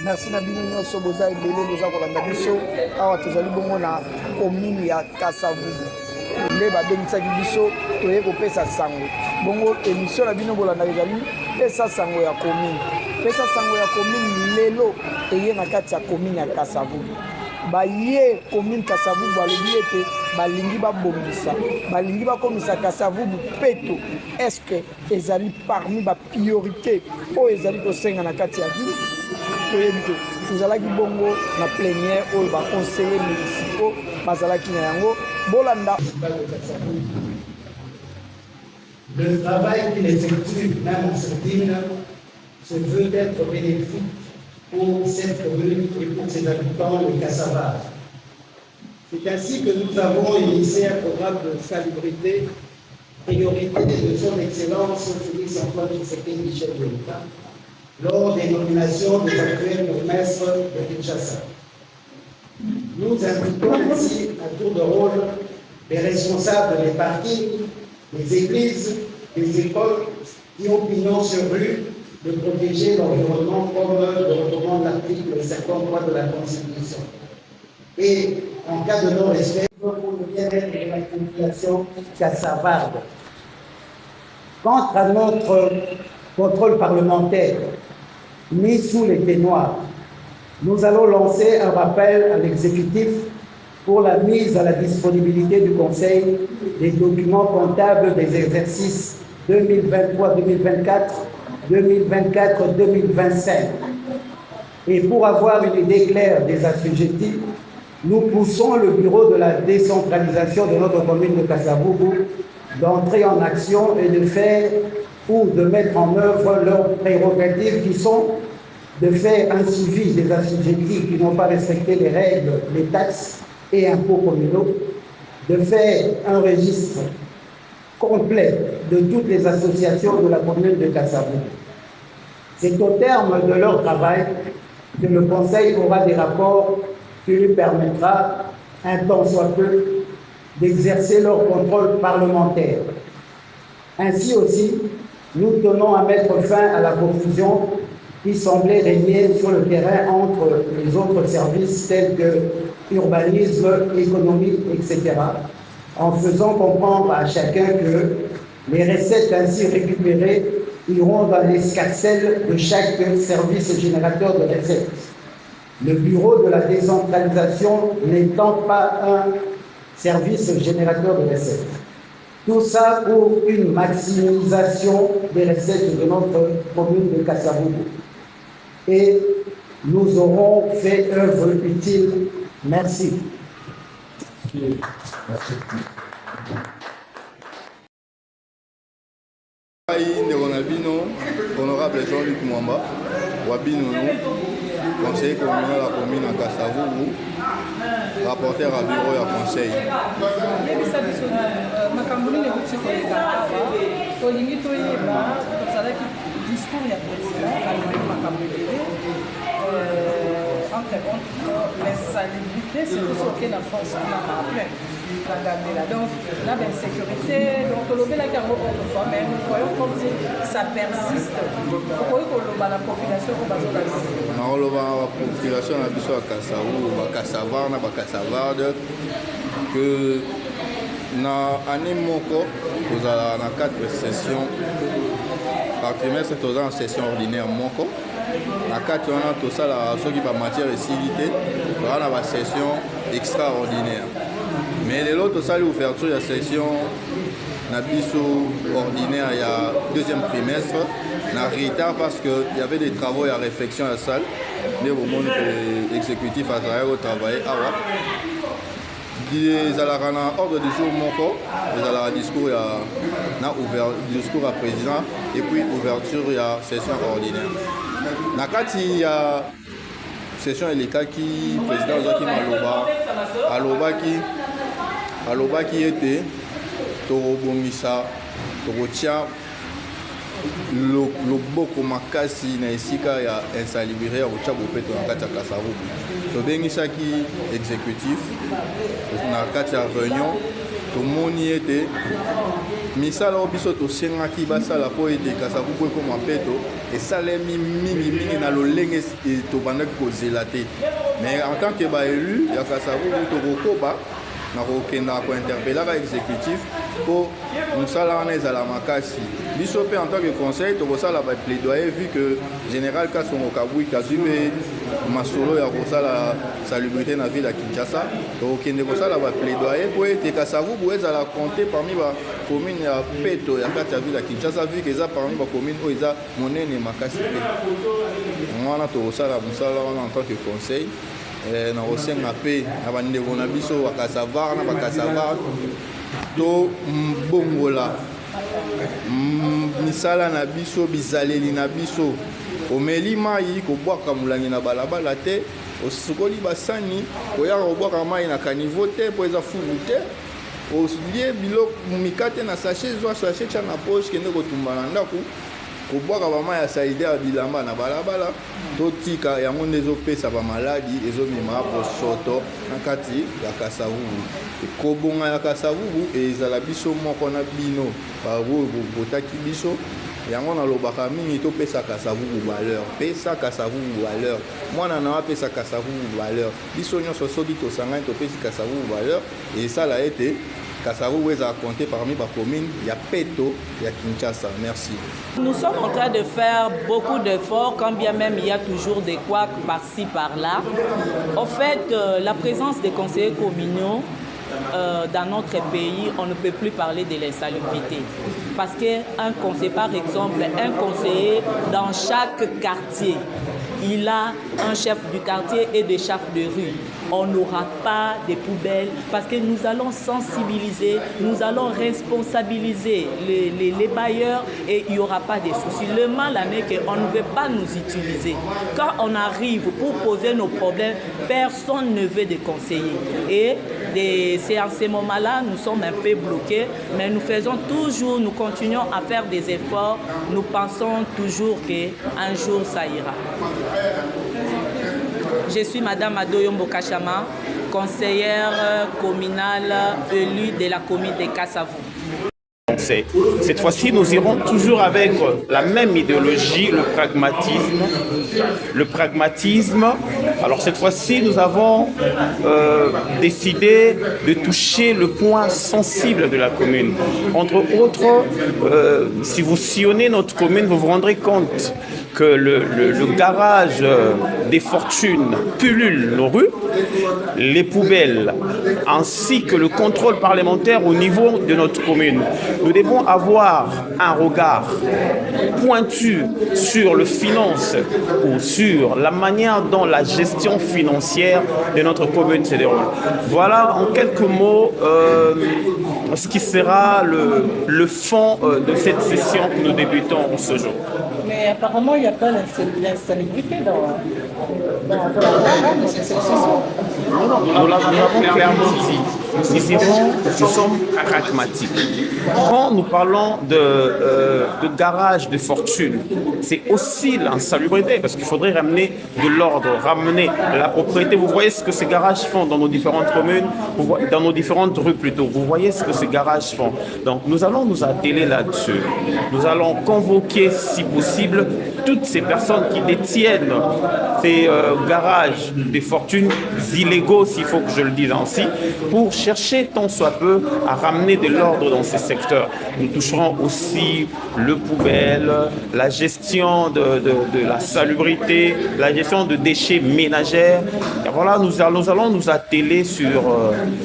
Merci na bino nyonso boza ebele boza kolanda biso awa tozali bongo na commune ya Kasavubu nde babengisaki biso toye kopesa sango bongo émission na bino bolanda ezali pesa sango ya commune lelo eye na kati ya commune ya Kasavubu baye commune Kasavubu balobi ete balingi babongisa balingi bakomisa Kasavubu peto est-ce que ezali parmi ba priorité oyo ezali kosenga na kati ya ville toyebi te tozalaki bongo na plénière oyo baconseiller municipaux bazalaki na yango bolanda. Le travail qu'il effectue même en Sardine se veut être bénéfique pour cette commune et pour ses habitants de Cassava. C'est ainsi que nous avons initié un programme de salubrité, priorité de son Excellence Félix Antoine Tshisekedi Michel de l'État, lors des nominations des actuels bourgmestres de Kinshasa. Nous invitons ainsi à tour de rôle les responsables des partis, des églises, des écoles qui ont pignon sur rue de protéger l'environnement comme le recommande l'article 53 de la Constitution. Et en cas de non-respect, pour le bien-être de la population kassavarde. Quant à notre contrôle parlementaire, mis sous les ténoirs, nous allons lancer un rappel à l'exécutif pour la mise à la disponibilité du Conseil des documents comptables des exercices 2023-2024, 2024-2025. Et pour avoir une idée claire des assujettis, nous poussons le bureau de la décentralisation de notre commune de Kasavubu d'entrer en action et de faire ou de mettre en œuvre leurs prérogatives qui sont de faire un suivi des assujettis qui n'ont pas respecté les règles, les taxes et impôts communaux, de faire un registre complet de toutes les associations de la commune de Kasavubu. C'est au terme de leur travail que le Conseil aura des rapports qui lui permettra, un temps soit peu, d'exercer leur contrôle parlementaire. Ainsi aussi, nous tenons à mettre fin à la confusion qui semblait régner sur le terrain entre les autres services tels que urbanisme, économie, etc., en faisant comprendre à chacun que les recettes ainsi récupérées iront dans l'escarcelle de chaque service générateur de recettes. Le bureau de la décentralisation n'étant pas un service générateur de recettes. Tout ça pour une maximisation des recettes de notre commune de Kasavubu. Et nous aurons fait œuvre utile. Merci. Merci. Honorable Jean-Luc Mwamba, Wabinono, conseiller communal à la commune à Kasavubu, rapporteur à bureau et à conseil. L'insalubrité, c'est tout ce qui est la force qu'on a rappelé. Donc, la sécurité, donc le mais nous voyons comme si ça persiste. Pourquoi la population la population a besoin de Kassavarde, que na année moko, nous avons 4 sessions par trimestre, nous avons une session ordinaire moko. Na 4 ans, tout ça, ceux qui ont matière de civilité, nous avons une session extraordinaire. Mais les autres, ça, l'ouverture de la session ordinaire, il y a deuxième trimestre, en retard parce qu'il y avait des travaux et des réflexions à la salle. Mais au moment où l'exécutif a travaillé, ils allaient en ordre du jour, ils allaient un discours à président et puis ouverture de la session ordinaire. Dans le cas, il y a session électorale qui président Zaki Aloba qui était Torobomisa, Torotia, Loboko Makasi, Naisika, ya insalubrité, Rocha Bopeto, Nakata Kasavubu. Tobengisa qui exécutif, Nakata réunion, tout le monde y était. misala oyo biso tosengaki basala mpo ete Kasavubu ekoma peto esalemi mingi na lolenge tobandaki kozela te. Mais en tant que baélu ya Kasavubu tokokoba na kokenda kointerpellaka exécutif mpo mosala wana ezala makasi. Biso mpe en tant que conseil tokosala baplaidoyer vu que général Kasongo Kabwiki azwi mpe masolo ya kosala salubrité na ville ya Kinshasa, tokokende kosala baplaidoyer mpo ete Kasavubu ezala compté parmi bacommune ya peto ya kati ya ville ya Kinshasa vu que eza parmi bacommune oyo eza monene makasi te. Wana tokosala mosala wana en tant que conseil na kosenga mpe na bandeko na biso bakasavar na bakasavar to bongola misala na biso bizaleli na biso omeli mai kobwaka molangi na balabala te osukoli basani koyaka kobwaka mai na kanivo te mpo eza fulu te olie biloko mikate na sachet zwa sachet tya na poche kende kotumba na ndako kobwaka bamai ya saide ya bilamba na balabala totika yango nde ezopesa bamaladi ezomema bosoto na kati ya Kasavubu. Kobonga ya Kasavubu ezala biso moko na bino baoyo botaki biso yango nalobaka mingi topesa Kasavubu valeur, pesa Kasavubu valeur, mwana na apesa Kasavubu valeur, biso nyonso soki tosangani topesi Kasavubu valeur esala ete Kasavubu est compté parmi les communes, il y a Peto, il y a Kinshasa. Merci. Nous sommes en train de faire beaucoup d'efforts, quand bien même il y a toujours des couacs par-ci, par-là. En fait, la présence des conseillers communaux dans notre pays, on ne peut plus parler de l'insalubrité. Parce qu'un conseiller, par exemple, un conseiller dans chaque quartier, il a un chef du quartier et des chefs de rue. On n'aura pas de poubelles parce que nous allons sensibiliser, nous allons responsabiliser les bailleurs et il n'y aura pas de soucis. Le mal est qu'on ne veut pas nous utiliser. Quand on arrive pour poser nos problèmes, personne ne veut de conseiller. Et c'est en ces moments-là, nous sommes un peu bloqués, mais nous faisons toujours, nous continuons à faire des efforts. Nous pensons toujours qu'un jour ça ira. Je suis Madame Adoyombo Kachama, conseillère communale élue de la commune de Kasavubu. Cette fois-ci, nous irons toujours avec la même idéologie, le pragmatisme. Le pragmatisme. Alors cette fois-ci, nous avons décidé de toucher le point sensible de la commune. Entre autres, si vous sillonnez notre commune, vous vous rendrez compte que le garage des fortunes pullule nos rues, les poubelles, ainsi que le contrôle parlementaire au niveau de notre commune. Nous devons avoir un regard pointu sur le finance ou sur la manière dont la gestion financière de notre commune se déroule. Voilà en quelques mots ce qui sera le fond de cette session que nous débutons ce jour. Mais apparemment, il n'y a pas l'insalubrité dans cette session. Nous l'avons clairement dit. Nous sommes pragmatiques. Quand nous parlons de garage de fortune, c'est aussi l'insalubrité, parce qu'il faudrait ramener de l'ordre, ramener la propriété. Vous voyez ce que ces garages font dans nos différentes communes, dans nos différentes rues plutôt. Vous voyez ce que ces garages font. Donc nous allons nous atteler là-dessus. Nous allons convoquer, si possible, toutes ces personnes qui détiennent ces garages de fortune illégaux, s'il faut que je le dise ainsi, pour chercher tant soit peu à ramener de l'ordre dans ces secteurs. Nous toucherons aussi le poubelle, la gestion de la salubrité, la gestion de déchets ménagers. Et voilà, nous allons nous atteler sur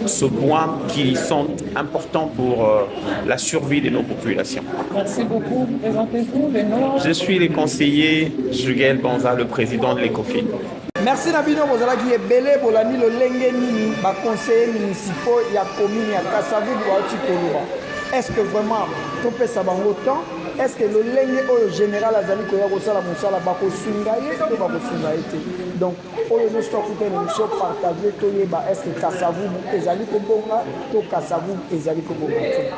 ce point qui sont importants pour la survie de nos populations. Merci beaucoup. Présentez-vous les noms. Je suis le conseiller Juguel Banza, le président de l'ECOFIN. Merci Nabino bozalaki ebele bolandi lolenge nini baconseillers municipaux ya commune ya Kasavubu bauti koloba. Est-ce que vraiment topesa bango temps? Est-ce que lolenge oyo général azali koya kosala mosala bakosunga ye to bakosunga ye te? Donc oyo nyonso tokutana émission partager toyeba est-ce que Kasavubu ezali kobonga to Kasavubu ezali kobonga te?